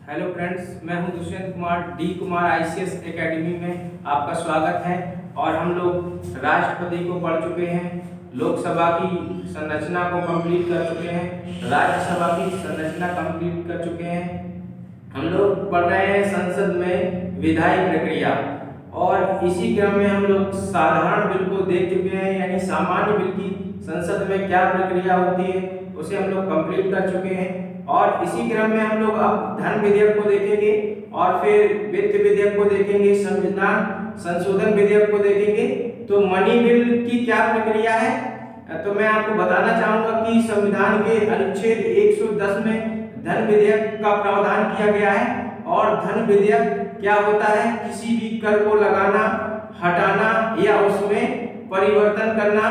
Hello friends, मैं हूं Dushyant Kumar D Kumar ICS academy में आपका स्वागत है। और हम लोग राष्ट्रपति को पढ़ चुके हैं, लोकसभा की संरचना को कंप्लीट कर चुके हैं, राज्यसभा की संरचना कंप्लीट कर चुके हैं। हम लोग पढ़ रहे हैं संसद में विधायी प्रक्रिया, और इसी क्रम में हम लोग साधारण बिल को देख चुके हैं, यानी सामान्य बिल की संसद में क्या प्रक्रिया होती है उसे हम लोग कंप्लीट कर चुके हैं। और इसी क्रम में हम लोग अब धन विधेयक को देखेंगे और फिर वित्त विधेयक को देखेंगे, संविधान संशोधन विधेयक को देखेंगे। तो मनी बिल की क्या प्रक्रिया है, तो मैं आपको बताना चाहूंगा कि संविधान के अनुच्छेद 110 में धन विधेयक का प्रावधान किया गया है। और धन विधेयक क्या होता है, किसी भी कर को लगाना, हटाना या उसमें परिवर्तन करना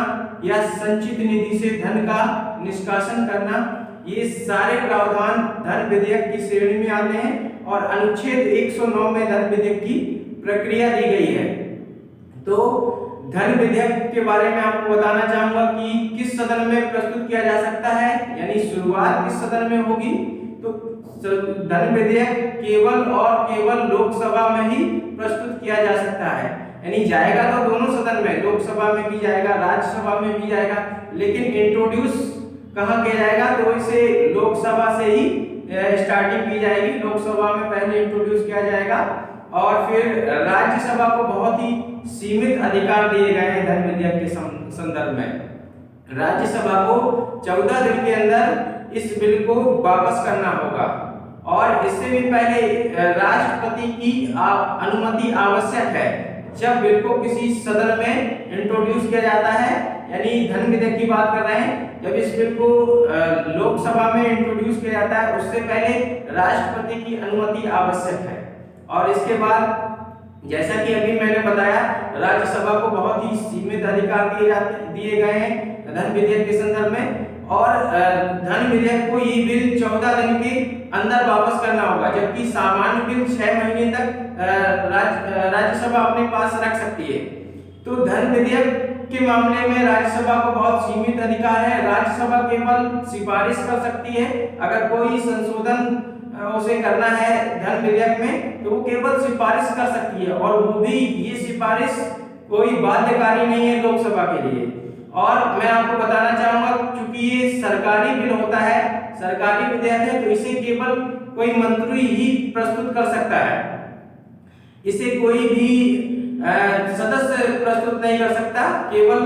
या संचित निधि से धन का निष्कासन करना, ये सारे प्रावधान धन विधेयक की श्रेणी में आते हैं। और अनुच्छेद 109 में धन विधेयक की प्रक्रिया दी गई है। तो धन विधेयक के बारे में आपको बताना चाहूंगा कि किस सदन में प्रस्तुत किया जा सकता है, यानी शुरुआत किस सदन में होगी। तो धन विधेयक केवल और केवल लोकसभा में ही प्रस्तुत किया जा सकता है, यानी जाएगा तो दोनों सदन में, लोकसभा में भी जाएगा, राज्यसभा में भी जाएगा, लेकिन इंट्रोड्यूस कहाँ किया जाएगा, तो इसे लोकसभा से ही स्टार्टिंग की जाएगी। लोकसभा में पहले इंट्रोड्यूस किया जाएगा और फिर राज्यसभा को बहुत ही सीमित अधिकार दिए गए हैं धन विधेयक के संदर्भ में। राज्यसभा को 14 दिन के अंदर इस बिल को वापस करना होगा, और इससे भी पहले राष्ट्रपति की अनुमति आवश्यक है। जब बिल को किसी सदन में इंट्रोड्यूस किया जाता है, यानी धन विधेयक की बात कर रहे हैं, जब इस बिल को लोकसभा में इंट्रोड्यूस किया जाता है उससे पहले राष्ट्रपति की अनुमति आवश्यक है। और इसके बाद जैसा कि अभी मैंने बताया, राज्यसभा को बहुत ही सीमित अधिकार दिए गए हैं धन विधेयक के संदर्भ में। और धन विधेयक को ये बिल 14 दिन के अंदर वापस करना होगा, जबकि सामान्य बिल 6 महीने तक राज्यसभा अपने पास रख सकती है। तो धन विधेयक के मामले में राज्यसभा को बहुत सीमित अधिकार है। राज्यसभा केवल सिफारिश कर सकती है, अगर कोई संशोधन उसे करना है धन विधेयक में तो वो केवल सिफारिश कर सकती है, और वो भी ये सिफारिश कोई बाध्यकारी नहीं है लोकसभा के लिए। और मैं आपको बताना चाहूंगा, क्योंकि ये सरकारी बिल होता है, सरकारी विधेयक है, तो इसे केवल कोई मंत्री ही प्रस्तुत कर सकता है, इसे कोई भी सदस्य प्रस्तुत नहीं कर सकता, केवल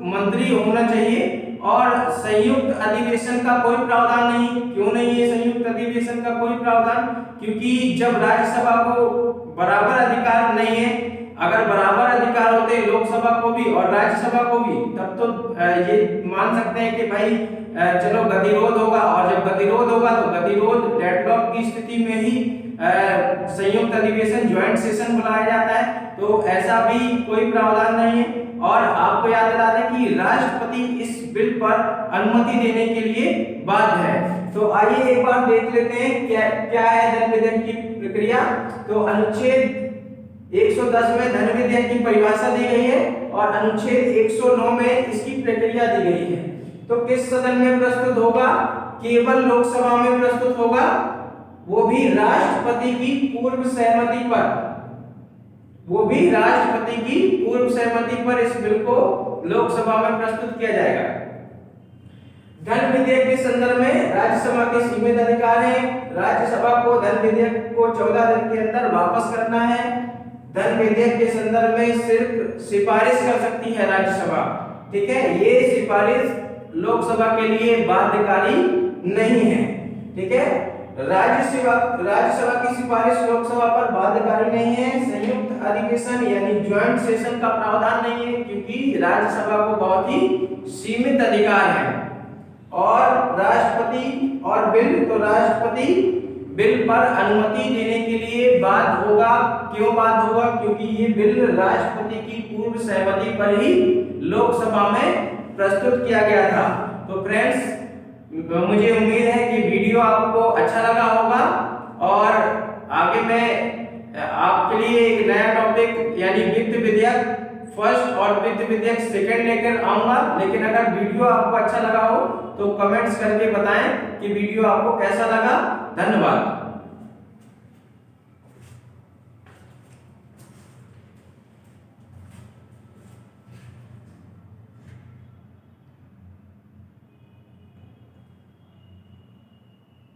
मंत्री होना चाहिए। और संयुक्त अधिवेशन का कोई प्रावधान नहीं। क्यों नहीं है संयुक्त अधिवेशन का कोई प्रावधान? क्योंकि जब राज्यसभा को बराबर अधिकार नहीं है, अगर बराबर अधिकार होते लोकसभा को भी और राज्यसभा को भी, तब तो ये मान सकते हैं कि भाई चलो गतिरोध होगा, और जब गतिरोध होगा तो गतिरोध डेडलॉक की स्थिति में ही संयुक्त अधिवेशन ज्वाइंट सेशन बुलाया जाता है। तो ऐसा भी कोई प्रावधान नहीं है। और आपको याद दिला दें कि राष्ट्रपति इस बिल पर अनुमति देने के लिए बाध्य है। तो आइए एक बार देख लेते हैं क्या है धन विधेयक की प्रक्रिया। तो अनुच्छेद 110 में धन विधेयक की परिभाषा दी गई है, और अनुच्छेद 109 में इसकी प्रक्रिया दी गई है। तो किस सदन में प्रस्तुत होगा? केवल लोकसभा में प्रस्तुत होगा, वो भी राष्ट्रपति की पूर्व सहमति पर। वो भी राष्ट्रपति की पूर्व सहमति पर इस बिल को लोकसभा में प्रस्तुत किया जाएगा। धन विधेयक के संदर्भ में राज्यसभा के सीमित अधिकार हैं। राज्यसभा को धन विधेयक को 14 दिन के अंदर वापस करना है। धन विधेयक के संदर्भ में सिर्फ सिफारिश कर सकती है राज्यसभा, ठीक है। ये सिफारिश लोकसभा के लिए बाध्यकारी नहीं है, ठीक है। राज्यसभा की सिफारिश लोकसभा पर बाध्यकारी नहीं है। संयुक्त अधिवेशन यानी ज्वाइंट सेशन का प्रावधान नहीं है, क्योंकि राज्यसभा को बहुत ही सीमित अधिकार है। और राष्ट्रपति और बिल, तो राष्ट्रपति बिल पर अनुमति देने के लिए बाध्य होगा। क्यों बाध्य होगा? क्योंकि ये बिल राष्ट्रपति की पूर्व सहमति पर ही लोकसभा में प्रस्तुत किया गया था। तो फ्रेंड्स, मुझे उम्मीद है कि वीडियो आपको अच्छा लगा होगा, और आगे मैं आपके लिए एक नया टॉपिक यानी वित्त विधेयक फर्स्ट और वित्त विधेयक सेकंड लेकर आऊंगा। लेकिन अगर वीडियो आपको अच्छा लगा हो तो कमेंट्स करके बताएं कि वीडियो आपको कैसा लगा। धन्यवाद।